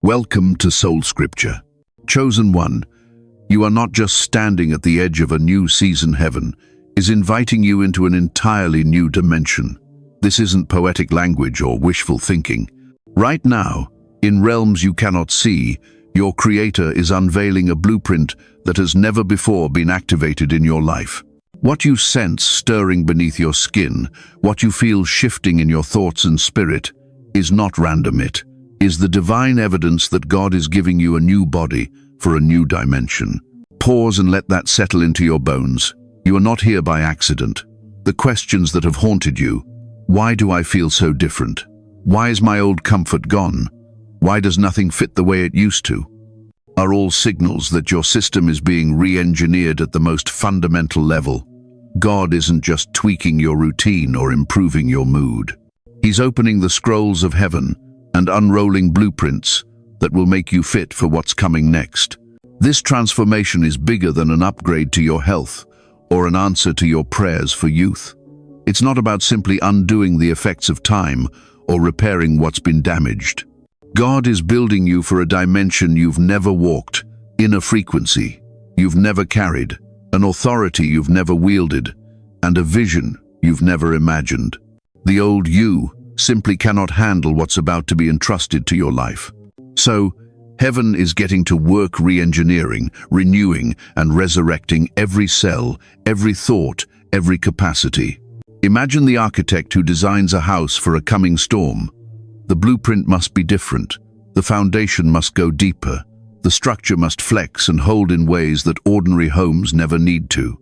Welcome to SoulScripture. Chosen one, you are not just standing at the edge of a new season. Heaven is inviting you into an entirely new dimension. This isn't poetic language or wishful thinking. Right now, in realms you cannot see, your Creator is unveiling a blueprint that has never before been activated in your life. What you sense stirring beneath your skin, what you feel shifting in your thoughts and spirit, is not random. It is the divine evidence that God is giving you a new body for a new dimension. Pause and let that settle into your bones. You are not here by accident. The questions that have haunted you, why do I feel so different? Why is my old comfort gone? Why does nothing fit the way it used to? Are all signals that your system is being re-engineered at the most fundamental level. God isn't just tweaking your routine or improving your mood. He's opening the scrolls of heaven and unrolling blueprints that will make you fit for what's coming next. This transformation is bigger than an upgrade to your health or an answer to your prayers for youth. It's not about simply undoing the effects of time or repairing what's been damaged. God is building you for a dimension you've never walked, in a frequency you've never carried, an authority you've never wielded, and a vision you've never imagined. The old you simply cannot handle what's about to be entrusted to your life. So, heaven is getting to work re-engineering, renewing, and resurrecting every cell, every thought, every capacity. Imagine the architect who designs a house for a coming storm. The blueprint must be different. The foundation must go deeper. The structure must flex and hold in ways that ordinary homes never need to.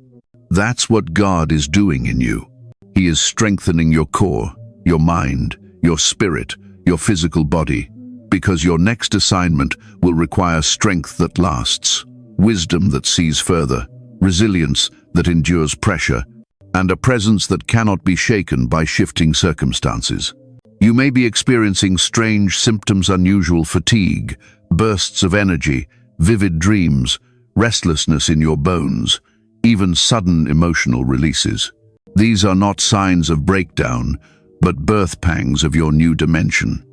That's what God is doing in you. He is strengthening your core, your mind, your spirit, your physical body, because your next assignment will require strength that lasts, wisdom that sees further, resilience that endures pressure, and a presence that cannot be shaken by shifting circumstances. You may be experiencing strange symptoms, unusual fatigue, bursts of energy, vivid dreams, restlessness in your bones, even sudden emotional releases. These are not signs of breakdown, but birth pangs of your new dimension.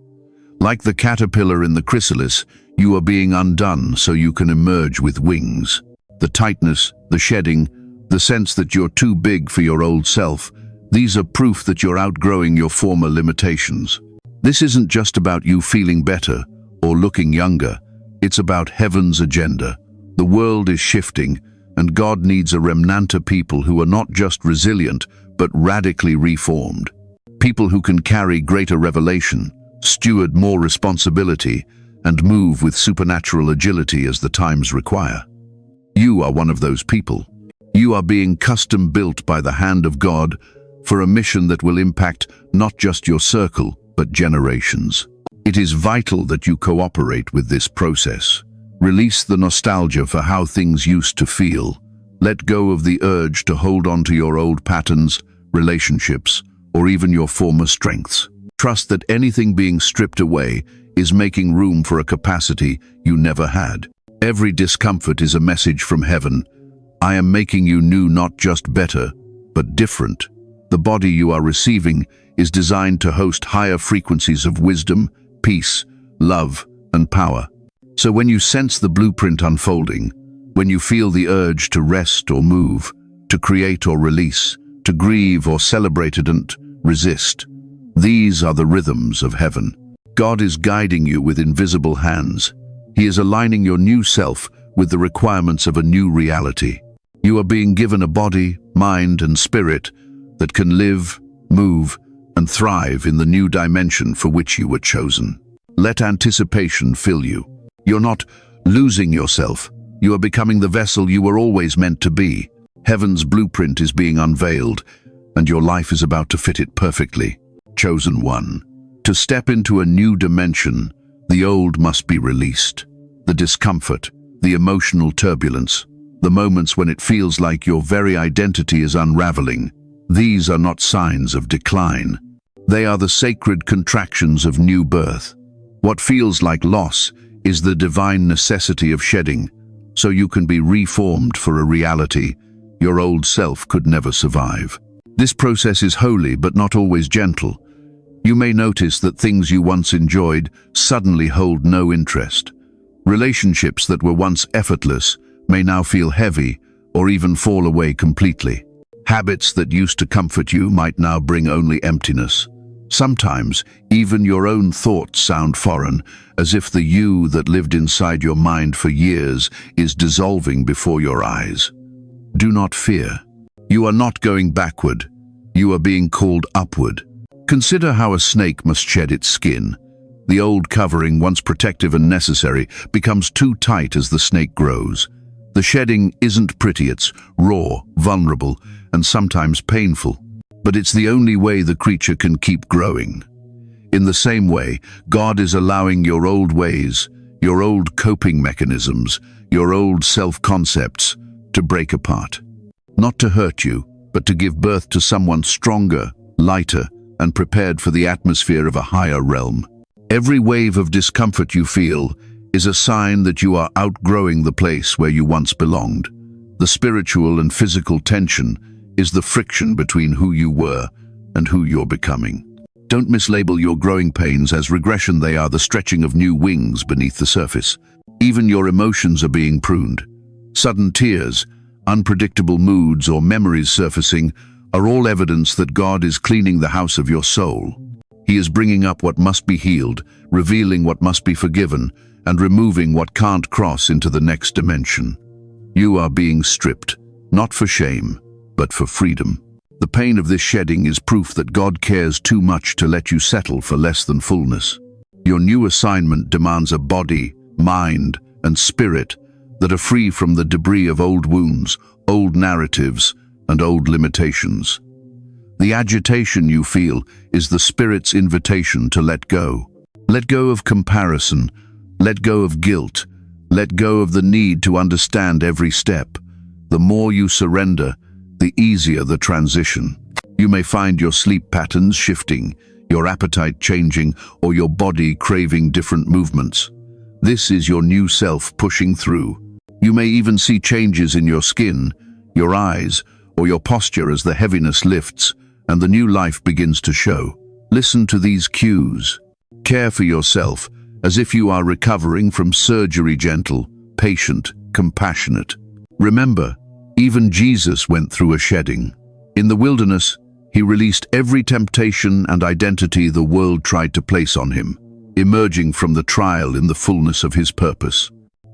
Like the caterpillar in the chrysalis, you are being undone so you can emerge with wings. The tightness, the shedding, the sense that you're too big for your old self, these are proof that you're outgrowing your former limitations. This isn't just about you feeling better or looking younger. It's about heaven's agenda. The world is shifting, and God needs a remnant of people who are not just resilient, but radically reformed. People who can carry greater revelation, steward more responsibility, and move with supernatural agility as the times require. You are one of those people. You are being custom built by the hand of God for a mission that will impact not just your circle, but generations. It is vital that you cooperate with this process. Release the nostalgia for how things used to feel. Let go of the urge to hold on to your old patterns, relationships, or even your former strengths. Trust that anything being stripped away is making room for a capacity you never had. Every discomfort is a message from heaven. I am making you new, not just better, but different. The body you are receiving is designed to host higher frequencies of wisdom, peace, love, and power. So when you sense the blueprint unfolding, when you feel the urge to rest or move, to create or release, to grieve or celebrate and resist, these are the rhythms of heaven. God is guiding you with invisible hands. He is aligning your new self with the requirements of a new reality. You are being given a body, mind, and spirit that can live, move, and thrive in the new dimension for which you were chosen. Let anticipation fill you. You're not losing yourself. You are becoming the vessel you were always meant to be. Heaven's blueprint is being unveiled, and your life is about to fit it perfectly. Chosen one. To step into a new dimension, the old must be released. The discomfort, the emotional turbulence, the moments when it feels like your very identity is unraveling, these are not signs of decline. They are the sacred contractions of new birth. What feels like loss is the divine necessity of shedding, so you can be reformed for a reality your old self could never survive. This process is holy but not always gentle. You may notice that things you once enjoyed suddenly hold no interest. Relationships that were once effortless may now feel heavy or even fall away completely. Habits that used to comfort you might now bring only emptiness. Sometimes, even your own thoughts sound foreign, as if the you that lived inside your mind for years is dissolving before your eyes. Do not fear. You are not going backward. You are being called upward. Consider how a snake must shed its skin. The old covering, once protective and necessary, becomes too tight as the snake grows. The shedding isn't pretty, it's raw, vulnerable, and sometimes painful. But it's the only way the creature can keep growing. In the same way, God is allowing your old ways, your old coping mechanisms, your old self-concepts to break apart. Not to hurt you, but to give birth to someone stronger, lighter, and prepared for the atmosphere of a higher realm. Every wave of discomfort you feel is a sign that you are outgrowing the place where you once belonged. The spiritual and physical tension is the friction between who you were and who you're becoming. Don't mislabel your growing pains as regression. They are the stretching of new wings beneath the surface. Even your emotions are being pruned. Sudden tears, unpredictable moods, or memories surfacing are all evidence that God is cleaning the house of your soul. He is bringing up what must be healed, revealing what must be forgiven, and removing what can't cross into the next dimension. You are being stripped, not for shame, but for freedom. The pain of this shedding is proof that God cares too much to let you settle for less than fullness. Your new assignment demands a body, mind, and spirit that are free from the debris of old wounds, old narratives, and old limitations. The agitation you feel is the Spirit's invitation to let go. Let go of comparison, let go of guilt, let go of the need to understand every step. The more you surrender, the easier the transition. You may find your sleep patterns shifting, your appetite changing, or your body craving different movements. This is your new self pushing through. You may even see changes in your skin, your eyes, or your posture as the heaviness lifts and the new life begins to show. Listen to these cues. Care for yourself as if you are recovering from surgery, gentle, patient, compassionate. Remember, even Jesus went through a shedding. In the wilderness, he released every temptation and identity the world tried to place on him, emerging from the trial in the fullness of his purpose.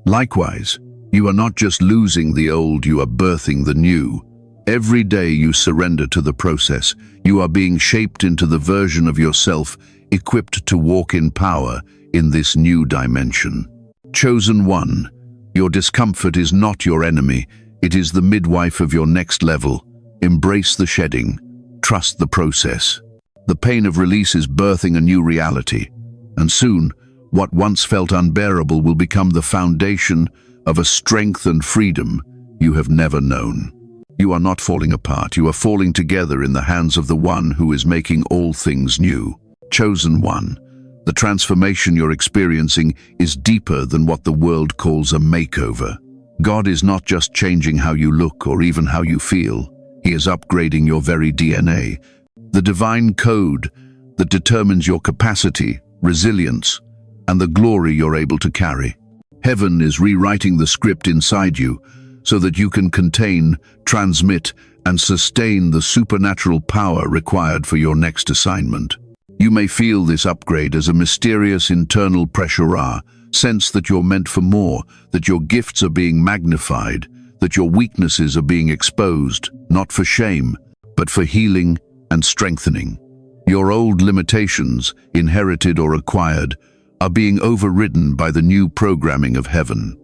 Likewise, you are not just losing the old, you are birthing the new. Every day you surrender to the process, you are being shaped into the version of yourself equipped to walk in power in this new dimension. Chosen one, your discomfort is not your enemy, it is the midwife of your next level. Embrace the shedding, trust the process. The pain of release is birthing a new reality, and soon, what once felt unbearable will become the foundation of a strength and freedom you have never known. You are not falling apart, you are falling together in the hands of the one who is making all things new. Chosen one, the transformation you're experiencing is deeper than what the world calls a makeover. God is not just changing how you look or even how you feel. He is upgrading your very DNA, the divine code that determines your capacity, resilience, and the glory you're able to carry. Heaven is rewriting the script inside you so that you can contain, transmit, and sustain the supernatural power required for your next assignment. You may feel this upgrade as a mysterious internal pressure, sense that you're meant for more, that your gifts are being magnified, that your weaknesses are being exposed, not for shame, but for healing and strengthening. Your old limitations, inherited or acquired, are being overridden by the new programming of heaven.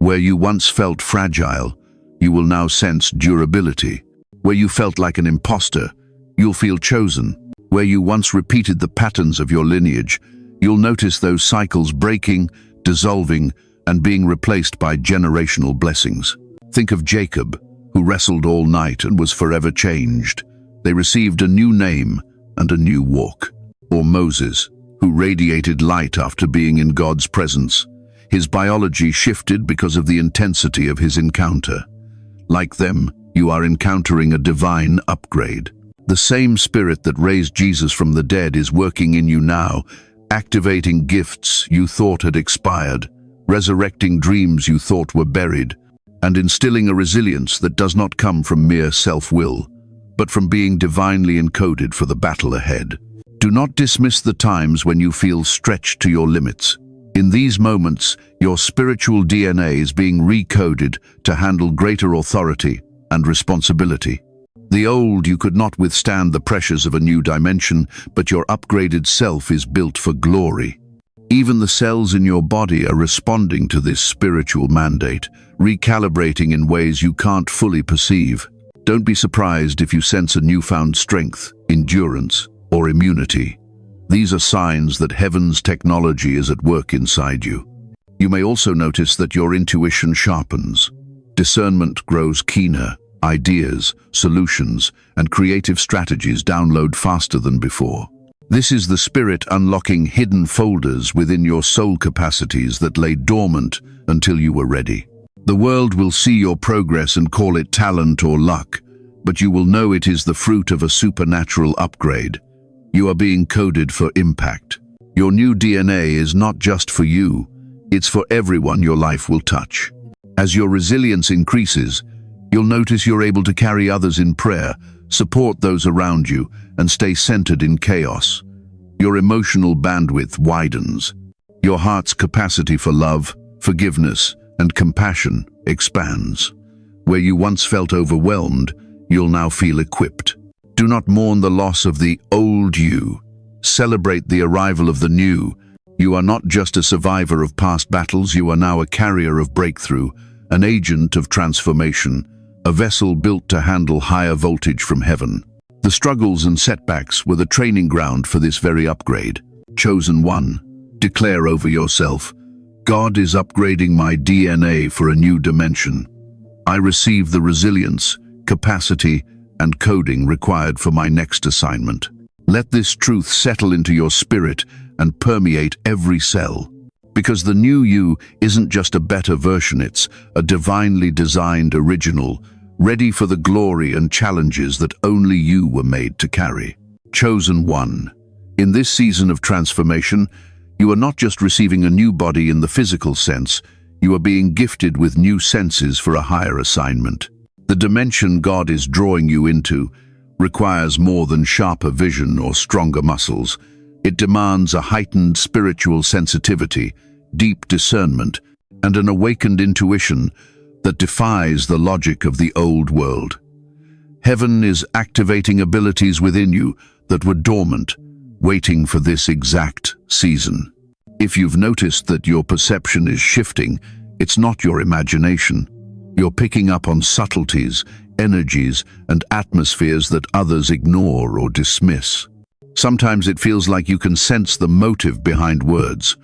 Where you once felt fragile, you will now sense durability. Where you felt like an imposter, you'll feel chosen. Where you once repeated the patterns of your lineage, you'll notice those cycles breaking, dissolving, and being replaced by generational blessings. Think of Jacob, who wrestled all night and was forever changed. They received a new name and a new walk. Or Moses, who radiated light after being in God's presence. His biology shifted because of the intensity of his encounter. Like them, you are encountering a divine upgrade. The same Spirit that raised Jesus from the dead is working in you now, activating gifts you thought had expired, resurrecting dreams you thought were buried, and instilling a resilience that does not come from mere self-will, but from being divinely encoded for the battle ahead. Do not dismiss the times when you feel stretched to your limits. In these moments, your spiritual DNA is being recoded to handle greater authority and responsibility. The old you could not withstand the pressures of a new dimension, but your upgraded self is built for glory. Even the cells in your body are responding to this spiritual mandate, recalibrating in ways you can't fully perceive. Don't be surprised if you sense a newfound strength, endurance, or immunity. These are signs that heaven's technology is at work inside you. You may also notice that your intuition sharpens. Discernment grows keener. Ideas, solutions, and creative strategies download faster than before. This is the Spirit unlocking hidden folders within your soul capacities that lay dormant until you were ready. The world will see your progress and call it talent or luck, but you will know it is the fruit of a supernatural upgrade. You are being coded for impact. Your new DNA is not just for you, it's for everyone your life will touch. As your resilience increases, you'll notice you're able to carry others in prayer, support those around you, and stay centered in chaos. Your emotional bandwidth widens. Your heart's capacity for love, forgiveness, and compassion expands. Where you once felt overwhelmed, you'll now feel equipped. Do not mourn the loss of the old you. Celebrate the arrival of the new. You are not just a survivor of past battles, you are now a carrier of breakthrough, an agent of transformation, a vessel built to handle higher voltage from heaven. The struggles and setbacks were the training ground for this very upgrade. Chosen one, declare over yourself, God is upgrading my DNA for a new dimension. I receive the resilience, capacity, and coding required for my next assignment. Let this truth settle into your spirit and permeate every cell. Because the new you isn't just a better version, it's a divinely designed original, ready for the glory and challenges that only you were made to carry. Chosen one. In this season of transformation, you are not just receiving a new body in the physical sense, you are being gifted with new senses for a higher assignment. The dimension God is drawing you into requires more than sharper vision or stronger muscles. It demands a heightened spiritual sensitivity, deep discernment, and an awakened intuition that defies the logic of the old world. Heaven is activating abilities within you that were dormant, waiting for this exact season. If you've noticed that your perception is shifting, it's not your imagination. You're picking up on subtleties, energies, and atmospheres that others ignore or dismiss. Sometimes it feels like you can sense the motive behind words,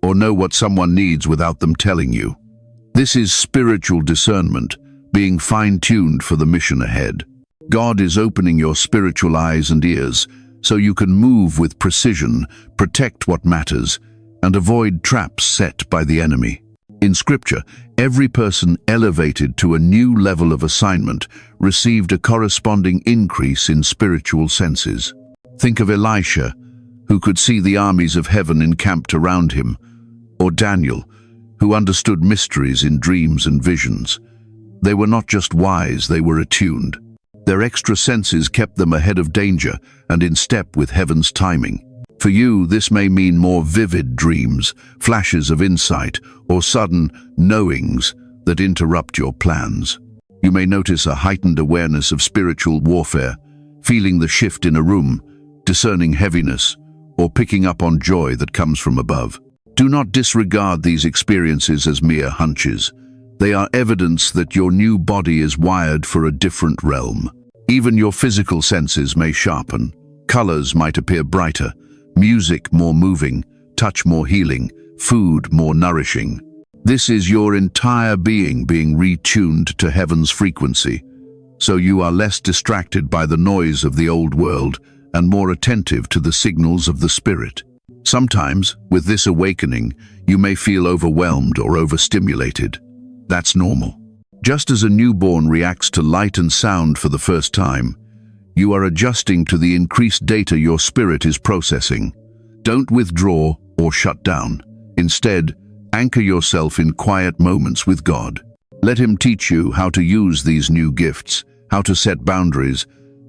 or know what someone needs without them telling you. This is spiritual discernment, being fine-tuned for the mission ahead. God is opening your spiritual eyes and ears so you can move with precision, protect what matters, and avoid traps set by the enemy. In Scripture, every person elevated to a new level of assignment received a corresponding increase in spiritual senses. Think of Elisha, who could see the armies of heaven encamped around him, or Daniel, who understood mysteries in dreams and visions. They were not just wise, they were attuned. Their extra senses kept them ahead of danger and in step with heaven's timing. For you, this may mean more vivid dreams, flashes of insight, or sudden knowings that interrupt your plans. You may notice a heightened awareness of spiritual warfare, feeling the shift in a room, discerning heaviness, or picking up on joy that comes from above. Do not disregard these experiences as mere hunches. They are evidence that your new body is wired for a different realm. Even your physical senses may sharpen. Colors might appear brighter, music more moving, touch more healing, food more nourishing. This is your entire being retuned to heaven's frequency, so you are less distracted by the noise of the old world and more attentive to the signals of the Spirit. Sometimes, with this awakening, you may feel overwhelmed or overstimulated. That's normal. Just as a newborn reacts to light and sound for the first time, You are adjusting to the increased data your spirit is processing. Don't withdraw or shut down. Instead, anchor yourself in quiet moments with God. Let Him teach you how to use these new gifts, how to set boundaries,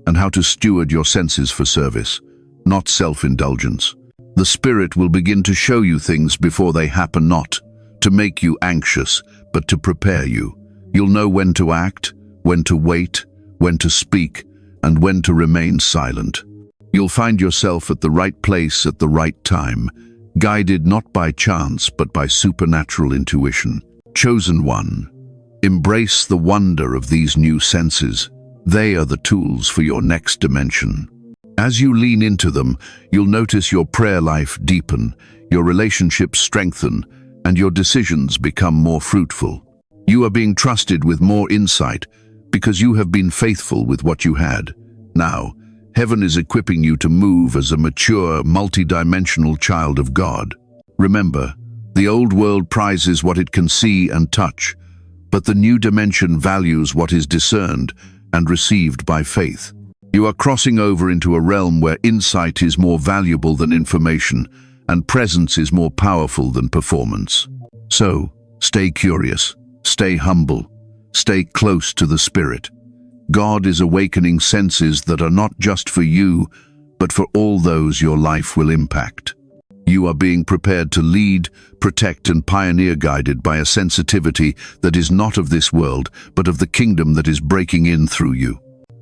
and how to steward your senses for service, not self-indulgence. The Spirit will begin to show you things before they happen, not to make you anxious, but to prepare you. You'll know when to act, when to wait, when to speak, and when to remain silent. You'll find yourself at the right place at the right time, guided not by chance but by supernatural intuition. Chosen one, embrace the wonder of these new senses. They are the tools for your next dimension. As you lean into them, you'll notice your prayer life deepen, your relationships strengthen, and your decisions become more fruitful. You are being trusted with more insight because you have been faithful with what you had. Now, heaven is equipping you to move as a mature, multidimensional child of God. Remember, the old world prizes what it can see and touch, but the new dimension values what is discerned and received by faith. You are crossing over into a realm where insight is more valuable than information, and presence is more powerful than performance. So, stay curious, stay humble, stay close to the Spirit. God is awakening senses that are not just for you, but for all those your life will impact. You are being prepared to lead, protect, and pioneer, guided by a sensitivity that is not of this world, but of the kingdom that is breaking in through you.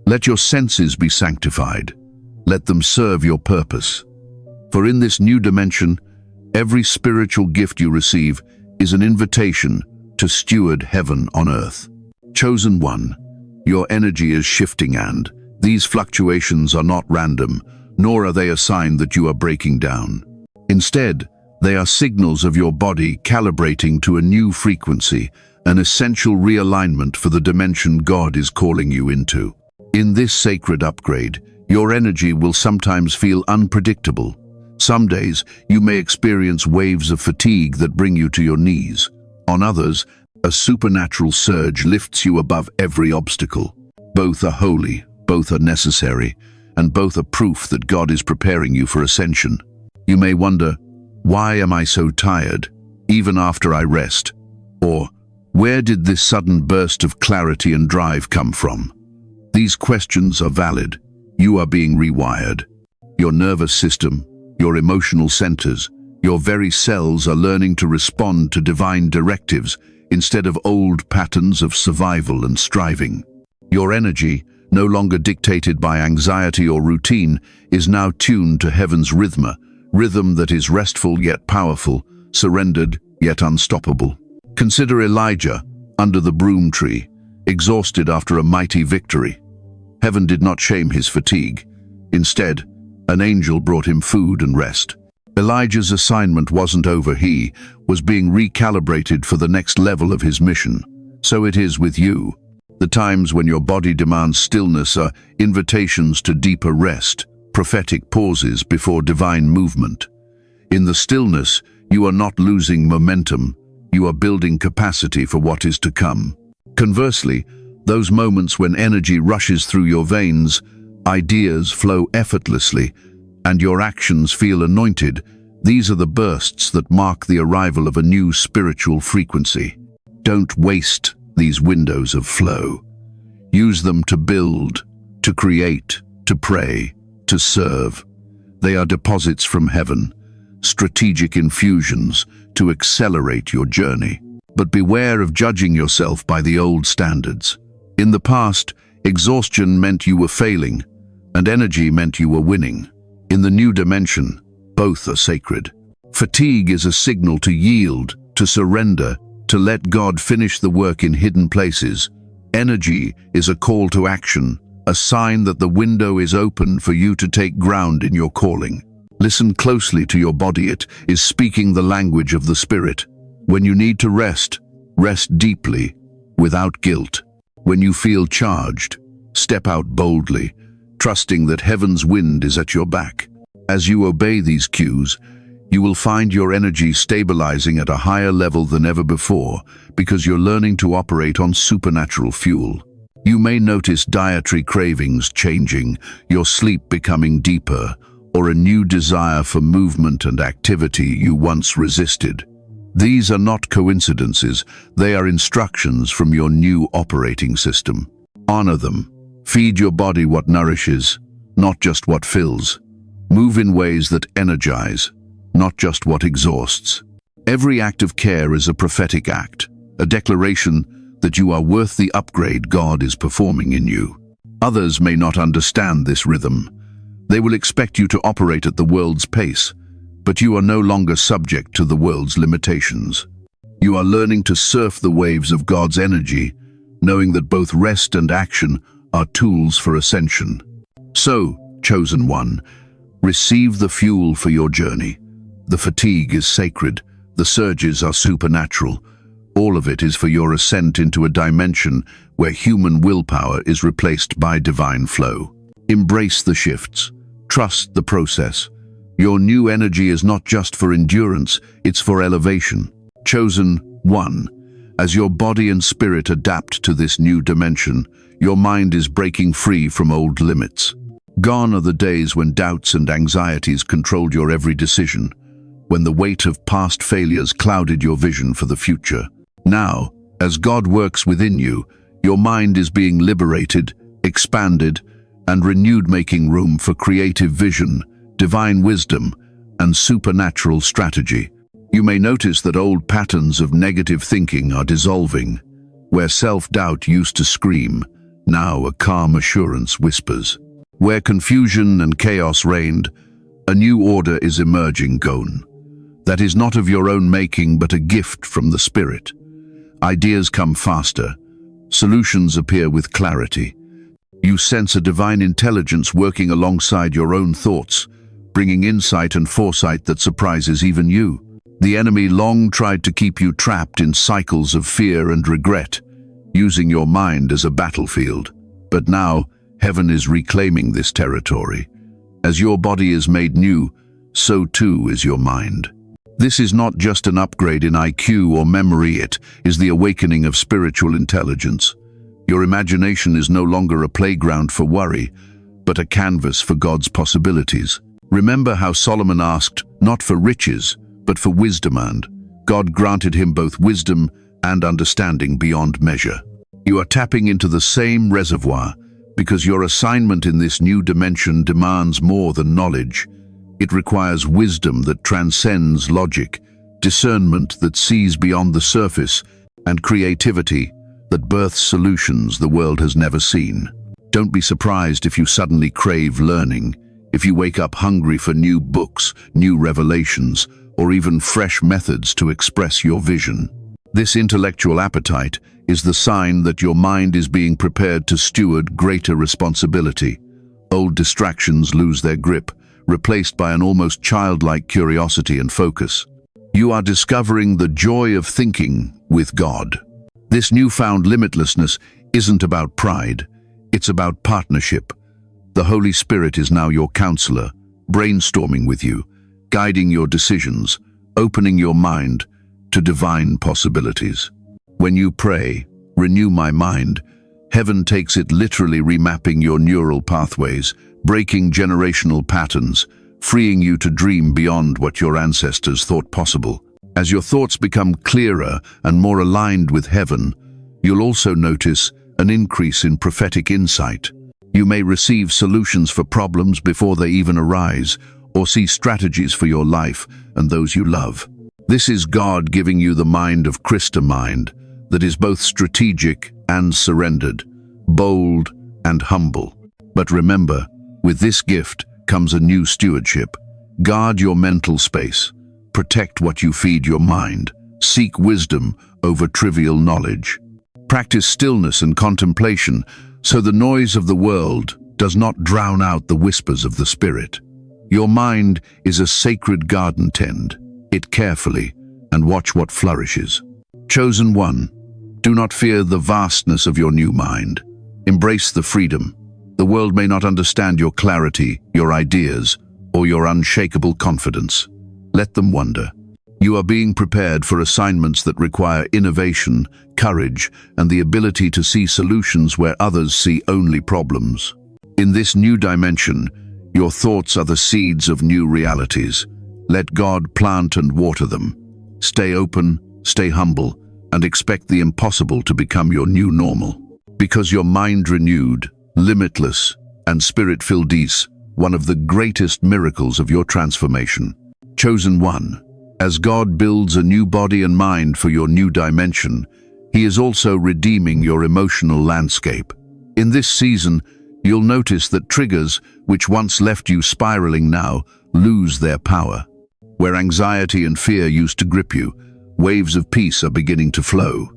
Let your senses be sanctified. Let them serve your purpose. For in this new dimension, every spiritual gift you receive is an invitation to steward heaven on earth. Chosen one, your energy is shifting, and these fluctuations are not random, nor are they a sign that you are breaking down. Instead, they are signals of your body calibrating to a new frequency, an essential realignment for the dimension God is calling you into. In this sacred upgrade, your energy will sometimes feel unpredictable. Some days, you may experience waves of fatigue that bring you to your knees. On others, a supernatural surge lifts you above every obstacle. Both are holy, both are necessary, and both are proof that God is preparing you for ascension. You may wonder, why am I so tired, even after I rest? Or, where did this sudden burst of clarity and drive come from? These questions are valid. You are being rewired. Your nervous system, your emotional centers, your very cells are learning to respond to divine directives instead of old patterns of survival and striving. Your energy, no longer dictated by anxiety or routine, is now tuned to heaven's rhythm that is restful yet powerful, surrendered yet unstoppable. Consider Elijah under the broom tree, exhausted after a mighty victory. Heaven did not shame his fatigue. Instead, an angel brought him food and rest. Elijah's assignment wasn't over. He was being recalibrated for the next level of his mission. So it is with you. The times when your body demands stillness are invitations to deeper rest, prophetic pauses before divine movement. In the stillness, you are not losing momentum. You are building capacity for what is to come. Conversely, those moments when energy rushes through your veins, ideas flow effortlessly, and your actions feel anointed, these are the bursts that mark the arrival of a new spiritual frequency. Don't waste these windows of flow. Use them to build, to create, to pray, to serve. They are deposits from heaven, strategic infusions to accelerate your journey. But beware of judging yourself by the old standards. In the past, exhaustion meant you were failing, and energy meant you were winning. In the new dimension, both are sacred. Fatigue is a signal to yield, to surrender, to let God finish the work in hidden places. Energy is a call to action, a sign that the window is open for you to take ground in your calling. Listen closely to your body. It is speaking the language of the Spirit. When you need to rest, rest deeply, without guilt. When you feel charged, step out boldly, trusting that heaven's wind is at your back. As you obey these cues, you will find your energy stabilizing at a higher level than ever before because you're learning to operate on supernatural fuel. You may notice dietary cravings changing, your sleep becoming deeper, or a new desire for movement and activity you once resisted. These are not coincidences, they are instructions from your new operating system. Honor them. Feed your body what nourishes, not just what fills. Move in ways that energize, not just what exhausts. Every act of care is a prophetic act, a declaration that you are worth the upgrade God is performing in you. Others may not understand this rhythm. They will expect you to operate at the world's pace, but you are no longer subject to the world's limitations. You are learning to surf the waves of God's energy, knowing that both rest and action are tools for ascension. So, chosen one, receive the fuel for your journey. The fatigue is sacred, the surges are supernatural. All of it is for your ascent into a dimension where human willpower is replaced by divine flow. Embrace the shifts. Trust the process. Your new energy is not just for endurance, it's for elevation. Chosen one, as your body and spirit adapt to this new dimension, your mind is breaking free from old limits. Gone are the days when doubts and anxieties controlled your every decision, when the weight of past failures clouded your vision for the future. Now, as God works within you, your mind is being liberated, expanded, and renewed, making room for creative vision, divine wisdom, and supernatural strategy. You may notice that old patterns of negative thinking are dissolving. Where self-doubt used to scream, now a calm assurance whispers. Where confusion and chaos reigned, a new order is emerging, gone. That is not of your own making, but a gift from the Spirit. Ideas come faster. Solutions appear with clarity. You sense a divine intelligence working alongside your own thoughts, bringing insight and foresight that surprises even you. The enemy long tried to keep you trapped in cycles of fear and regret, using your mind as a battlefield. But now, heaven is reclaiming this territory. As your body is made new, so too is your mind. This is not just an upgrade in IQ or memory, it is the awakening of spiritual intelligence. Your imagination is no longer a playground for worry, but a canvas for God's possibilities. Remember how Solomon asked, not for riches, but for wisdom, and God granted him both wisdom and understanding beyond measure. You are tapping into the same reservoir because your assignment in this new dimension demands more than knowledge. It requires wisdom that transcends logic, discernment that sees beyond the surface, and creativity that births solutions the world has never seen. Don't be surprised if you suddenly crave learning, if you wake up hungry for new books, new revelations, or even fresh methods to express your vision. This intellectual appetite is the sign that your mind is being prepared to steward greater responsibility. Old distractions lose their grip, replaced by an almost childlike curiosity and focus. You are discovering the joy of thinking with God. This newfound limitlessness isn't about pride, it's about partnership. The Holy Spirit is now your counselor, brainstorming with you, guiding your decisions, opening your mind to divine possibilities. When you pray, "Renew my mind," heaven takes it literally, remapping your neural pathways, breaking generational patterns, freeing you to dream beyond what your ancestors thought possible. As your thoughts become clearer and more aligned with heaven, you'll also notice an increase in prophetic insight. You may receive solutions for problems before they even arise, or see strategies for your life and those you love. This is God giving you the mind of Christa mind that is both strategic and surrendered, bold and humble. But remember, with this gift comes a new stewardship. Guard your mental space. Protect what you feed your mind. Seek wisdom over trivial knowledge. Practice stillness and contemplation so the noise of the world does not drown out the whispers of the Spirit. Your mind is a sacred garden. Tend it carefully and watch what flourishes. Chosen one, do not fear the vastness of your new mind. Embrace the freedom. The world may not understand your clarity, your ideas, or your unshakable confidence. Let them wonder. You are being prepared for assignments that require innovation, courage, and the ability to see solutions where others see only problems. In this new dimension, your thoughts are the seeds of new realities. Let God plant and water them. Stay open, stay humble, and expect the impossible to become your new normal. Because your mind renewed, limitless, and spirit-filled is one of the greatest miracles of your transformation. Chosen one. As God builds a new body and mind for your new dimension, He is also redeeming your emotional landscape. In this season, you'll notice that triggers which once left you spiraling now lose their power. Where anxiety and fear used to grip you, waves of peace are beginning to flow.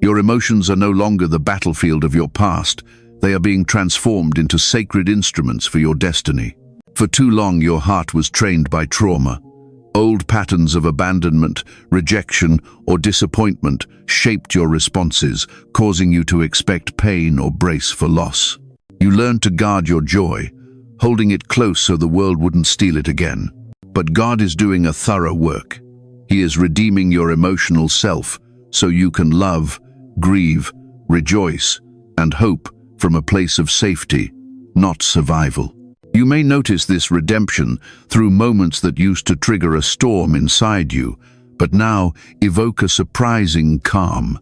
Your emotions are no longer the battlefield of your past. They are being transformed into sacred instruments for your destiny. For too long, your heart was trained by trauma. Old patterns of abandonment, rejection, or disappointment shaped your responses, causing you to expect pain or brace for loss. You learned to guard your joy, holding it close so the world wouldn't steal it again. But God is doing a thorough work. He is redeeming your emotional self so you can love, grieve, rejoice, and hope from a place of safety, not survival. You may notice this redemption through moments that used to trigger a storm inside you, but now evoke a surprising calm.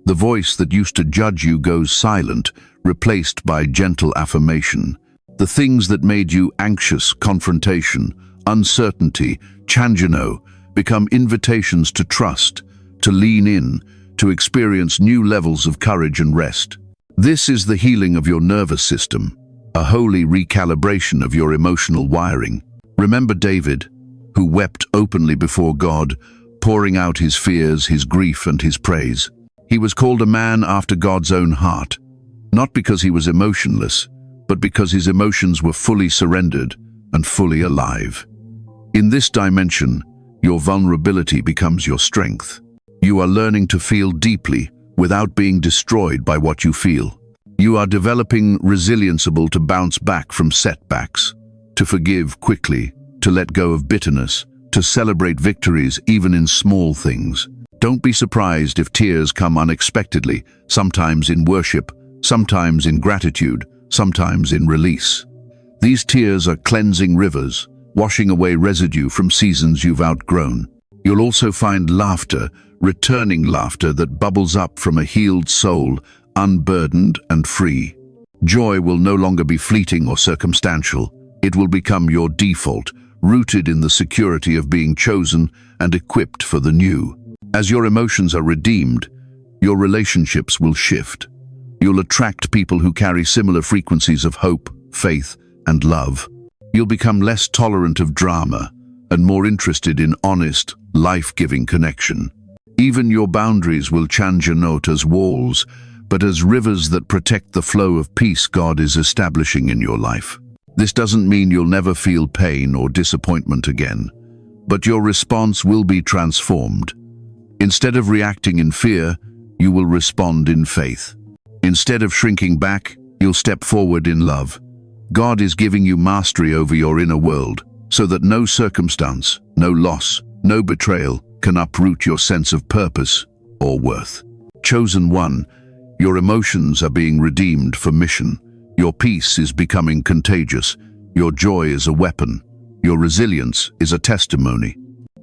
The voice that used to judge you goes silent, replaced by gentle affirmation. The things that made you anxious, confrontation, uncertainty, changino, become invitations to trust, to lean in, to experience new levels of courage and rest. This is the healing of your nervous system, a holy recalibration of your emotional wiring. Remember David, who wept openly before God, pouring out his fears, his grief, and his praise. He was called a man after God's own heart, not because he was emotionless, but because his emotions were fully surrendered and fully alive. In this dimension, your vulnerability becomes your strength. You are learning to feel deeply without being destroyed by what you feel. You are developing resilience able to bounce back from setbacks, to forgive quickly, to let go of bitterness, to celebrate victories even in small things. Don't be surprised if tears come unexpectedly, sometimes in worship, sometimes in gratitude, sometimes in release. These tears are cleansing rivers, washing away residue from seasons you've outgrown. You'll also find laughter, returning laughter that bubbles up from a healed soul, unburdened and free. Joy will no longer be fleeting or circumstantial. It will become your default, rooted in the security of being chosen and equipped for the new. As your emotions are redeemed, your relationships will shift. You'll attract people who carry similar frequencies of hope, faith, and love. You'll become less tolerant of drama and more interested in honest, life-giving connection. Even your boundaries will change not as walls, but as rivers that protect the flow of peace God is establishing in your life. This doesn't mean you'll never feel pain or disappointment again, but your response will be transformed. Instead of reacting in fear, you will respond in faith. Instead of shrinking back, you'll step forward in love. God is giving you mastery over your inner world, so that no circumstance, no loss, no betrayal can uproot your sense of purpose or worth. Chosen one, your emotions are being redeemed for mission. Your peace is becoming contagious. Your joy is a weapon. Your resilience is a testimony.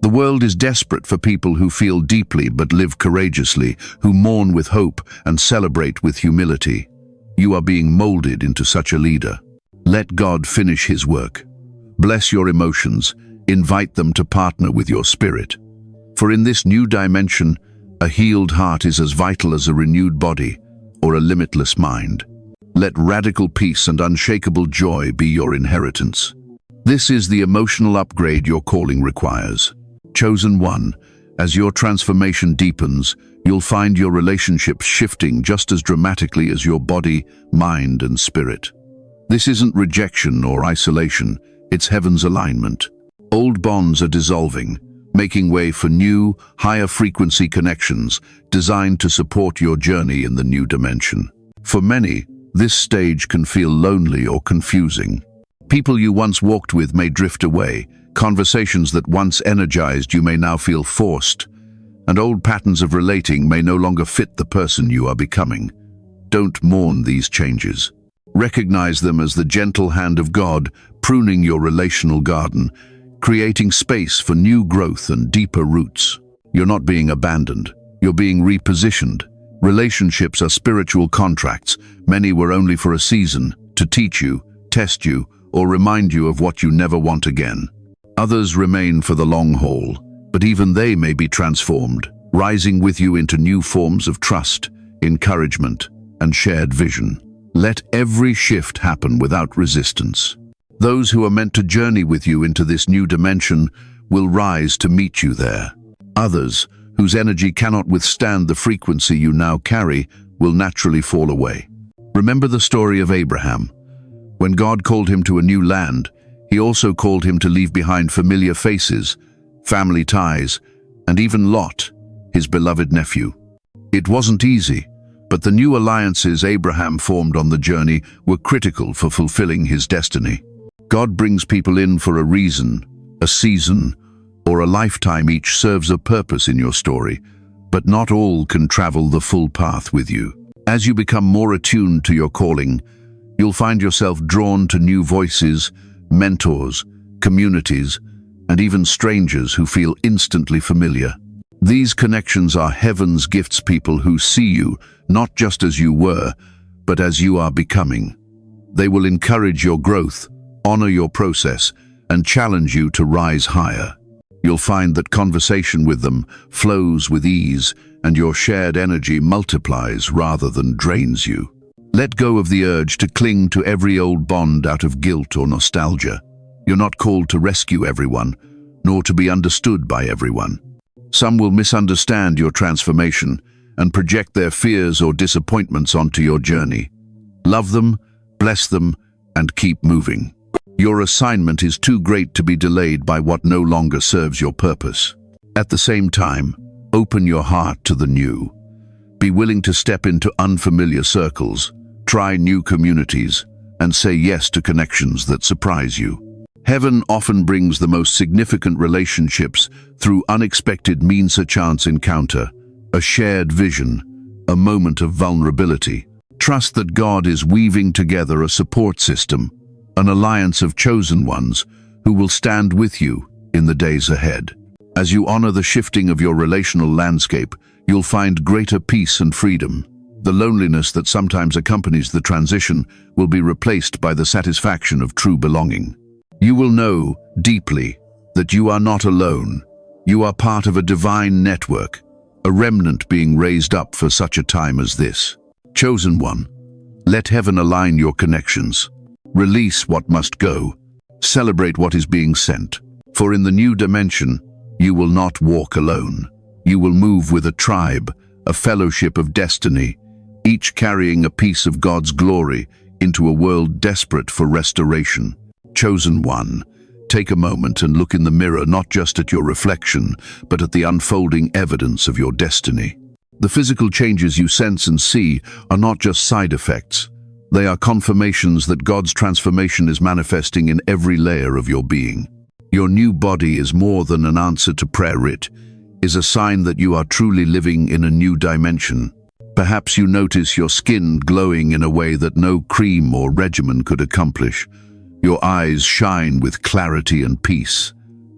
The world is desperate for people who feel deeply but live courageously, who mourn with hope and celebrate with humility. You are being molded into such a leader. Let God finish His work. Bless your emotions. Invite them to partner with your spirit. For in this new dimension, a healed heart is as vital as a renewed body or a limitless mind. Let radical peace and unshakable joy be your inheritance. This is the emotional upgrade your calling requires. Chosen one, as your transformation deepens, you'll find your relationships shifting just as dramatically as your body, mind, and spirit. This isn't rejection or isolation, it's heaven's alignment. Old bonds are dissolving, making way for new, higher frequency connections designed to support your journey in the new dimension. For many, this stage can feel lonely or confusing. People you once walked with may drift away, Conversations that once energized you may now feel forced, and old patterns of relating may no longer fit the person you are becoming. Don't mourn these changes. Recognize them as the gentle hand of God pruning your relational garden, creating space for new growth and deeper roots. You're not being abandoned. You're being repositioned. Relationships are spiritual contracts. Many were only for a season, to teach you, test you, or remind you of what you never want again. Others remain for the long haul, but even they may be transformed, rising with you into new forms of trust, encouragement, and shared vision. Let every shift happen without resistance. Those who are meant to journey with you into this new dimension will rise to meet you there. Others, whose energy cannot withstand the frequency you now carry, will naturally fall away. Remember the story of Abraham. When God called him to a new land, he also called him to leave behind familiar faces, family ties, and even Lot, his beloved nephew. It wasn't easy, but the new alliances Abraham formed on the journey were critical for fulfilling his destiny. God brings people in for a reason, a season, or a lifetime. Each serves a purpose in your story, but not all can travel the full path with you. As you become more attuned to your calling, you'll find yourself drawn to new voices, mentors, communities, and even strangers who feel instantly familiar. These connections are heaven's gifts, people who see you not just as you were, but as you are becoming. They will encourage your growth, honor your process, and challenge you to rise higher. You'll find that conversation with them flows with ease, and your shared energy multiplies rather than drains you. Let go of the urge to cling to every old bond out of guilt or nostalgia. You're not called to rescue everyone, nor to be understood by everyone. Some will misunderstand your transformation and project their fears or disappointments onto your journey. Love them, bless them, and keep moving. Your assignment is too great to be delayed by what no longer serves your purpose. At the same time, open your heart to the new. Be willing to step into unfamiliar circles, try new communities, and say yes to connections that surprise you. Heaven often brings the most significant relationships through unexpected means, a chance encounter, a shared vision, a moment of vulnerability. Trust that God is weaving together a support system, an alliance of chosen ones who will stand with you in the days ahead. As you honor the shifting of your relational landscape, you'll find greater peace and freedom. The loneliness that sometimes accompanies the transition will be replaced by the satisfaction of true belonging. You will know deeply that you are not alone. You are part of a divine network, a remnant being raised up for such a time as this. Chosen one, let heaven align your connections. Release what must go. Celebrate what is being sent. For in the new dimension, you will not walk alone. You will move with a tribe, a fellowship of destiny, each carrying a piece of God's glory into a world desperate for restoration. Chosen one, take a moment and look in the mirror, not just at your reflection, but at the unfolding evidence of your destiny. The physical changes you sense and see are not just side effects. They are confirmations that God's transformation is manifesting in every layer of your being. Your new body is more than an answer to prayer. It is a sign that you are truly living in a new dimension. Perhaps you notice your skin glowing in a way that no cream or regimen could accomplish. Your eyes shine with clarity and peace.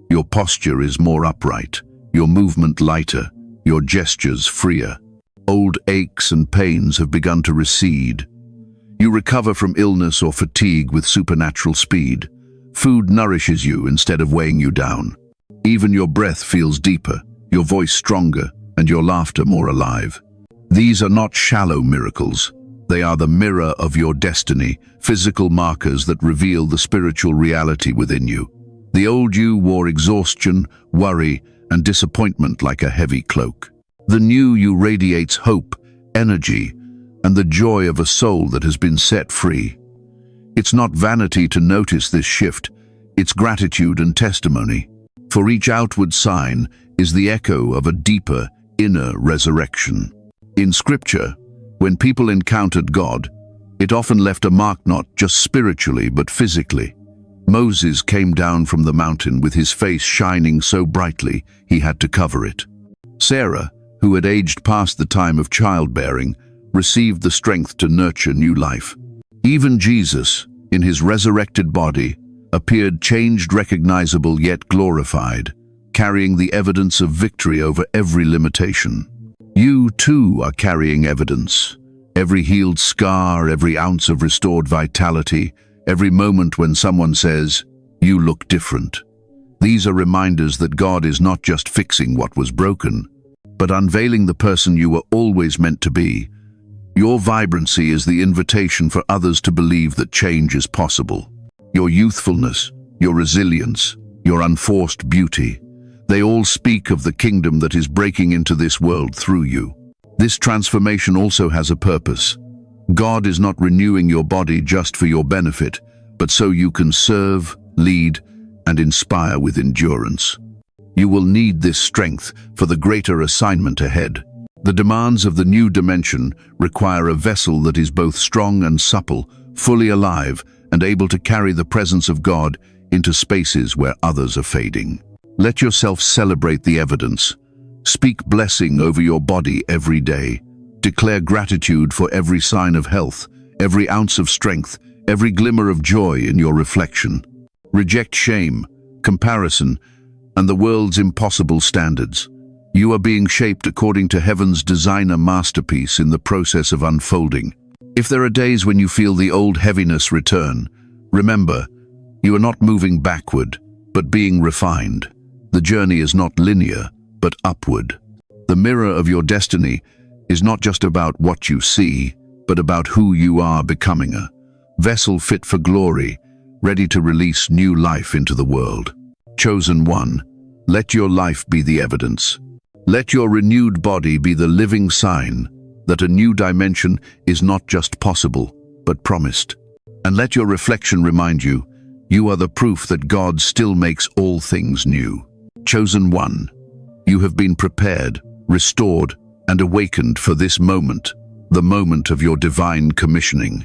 Your posture is more upright, your movement lighter, your gestures freer. Old aches and pains have begun to recede. You recover from illness or fatigue with supernatural speed. Food nourishes you instead of weighing you down. Even your breath feels deeper, your voice stronger, and your laughter more alive. These are not shallow miracles. They are the mirror of your destiny, physical markers that reveal the spiritual reality within you. The old you wore exhaustion, worry, and disappointment like a heavy cloak. The new you radiates hope, energy, and the joy of a soul that has been set free. It's not vanity to notice this shift, it's gratitude and testimony. For each outward sign is the echo of a deeper, inner resurrection. In Scripture, when people encountered God, it often left a mark not just spiritually but physically. Moses came down from the mountain with his face shining so brightly he had to cover it. Sarah, who had aged past the time of childbearing, received the strength to nurture new life. Even Jesus, in his resurrected body, appeared changed, recognizable yet glorified, carrying the evidence of victory over every limitation. You too are carrying evidence. Every healed scar, every ounce of restored vitality, every moment when someone says, "You look different." These are reminders that God is not just fixing what was broken, but unveiling the person you were always meant to be. Your vibrancy is the invitation for others to believe that change is possible. Your youthfulness, your resilience, your unforced beauty, they all speak of the kingdom that is breaking into this world through you. This transformation also has a purpose. God is not renewing your body just for your benefit, but so you can serve, lead, and inspire with endurance. You will need this strength for the greater assignment ahead. The demands of the new dimension require a vessel that is both strong and supple, fully alive, and able to carry the presence of God into spaces where others are fading. Let yourself celebrate the evidence. Speak blessing over your body every day. Declare gratitude for every sign of health, every ounce of strength, every glimmer of joy in your reflection. Reject shame, comparison, and the world's impossible standards. You are being shaped according to heaven's designer masterpiece in the process of unfolding. If there are days when you feel the old heaviness return, remember, you are not moving backward, but being refined. The journey is not linear, but upward. The mirror of your destiny is not just about what you see, but about who you are becoming, a vessel fit for glory, ready to release new life into the world. Chosen one, let your life be the evidence. Let your renewed body be the living sign that a new dimension is not just possible, but promised. And let your reflection remind you, you are the proof that God still makes all things new. Chosen one, you have been prepared, restored, and awakened for this moment, the moment of your divine commissioning.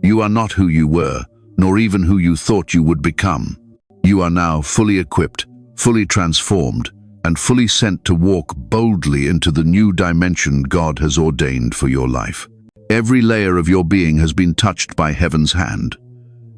You are not who you were, nor even who you thought you would become. You are now fully equipped, fully transformed, and fully sent to walk boldly into the new dimension God has ordained for your life. Every layer of your being has been touched by heaven's hand.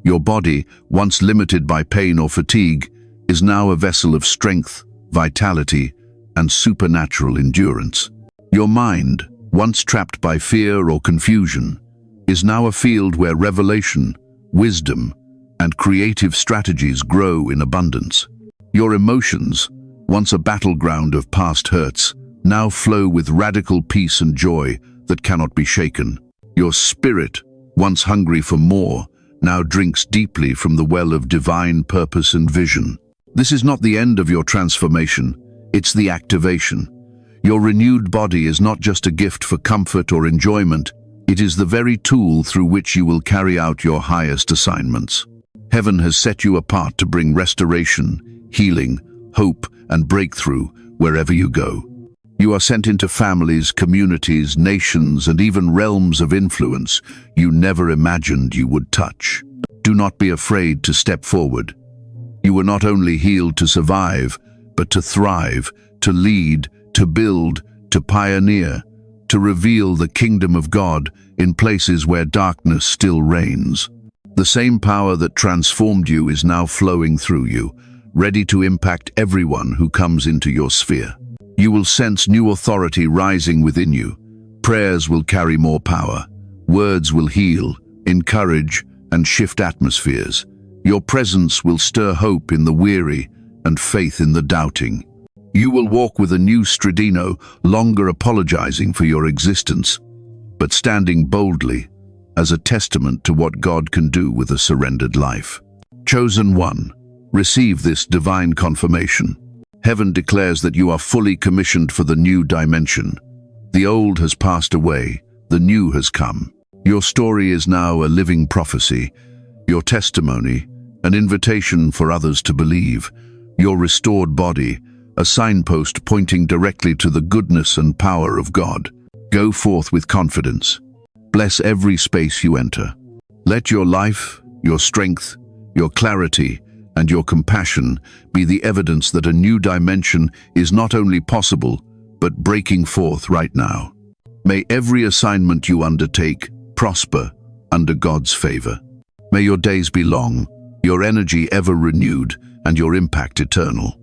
Your body, once limited by pain or fatigue, is now a vessel of strength, vitality, and supernatural endurance. Your mind, once trapped by fear or confusion, is now a field where revelation, wisdom, and creative strategies grow in abundance. Your emotions, once a battleground of past hurts, now flow with radical peace and joy that cannot be shaken. Your spirit, once hungry for more, now drinks deeply from the well of divine purpose and vision. This is not the end of your transformation, it's the activation. Your renewed body is not just a gift for comfort or enjoyment, it is the very tool through which you will carry out your highest assignments. Heaven has set you apart to bring restoration, healing, hope, and breakthrough wherever you go. You are sent into families, communities, nations, and even realms of influence you never imagined you would touch. Do not be afraid to step forward. You were not only healed to survive, but to thrive, to lead, to build, to pioneer, to reveal the kingdom of God in places where darkness still reigns. The same power that transformed you is now flowing through you, ready to impact everyone who comes into your sphere. You will sense new authority rising within you. Prayers will carry more power. Words will heal, encourage, and shift atmospheres. Your presence will stir hope in the weary and faith in the doubting. You will walk with a new Stradino, longer apologizing for your existence, but standing boldly as a testament to what God can do with a surrendered life. Chosen one, receive this divine confirmation. Heaven declares that you are fully commissioned for the new dimension. The old has passed away, the new has come. Your story is now a living prophecy, your testimony, an invitation for others to believe, your restored body, a signpost pointing directly to the goodness and power of God. Go forth with confidence. Bless every space you enter. Let your life, your strength, your clarity, and your compassion be the evidence that a new dimension is not only possible, but breaking forth right now. May every assignment you undertake prosper under God's favor. May your days be long, your energy ever renewed, and your impact eternal.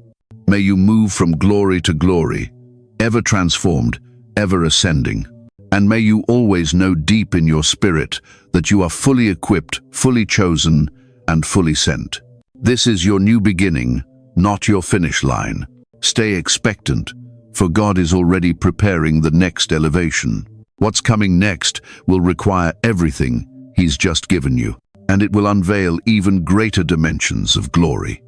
May you move from glory to glory, ever transformed, ever ascending. And may you always know deep in your spirit that you are fully equipped, fully chosen, and fully sent. This is your new beginning, not your finish line. Stay expectant, for God is already preparing the next elevation. What's coming next will require everything He's just given you, and it will unveil even greater dimensions of glory.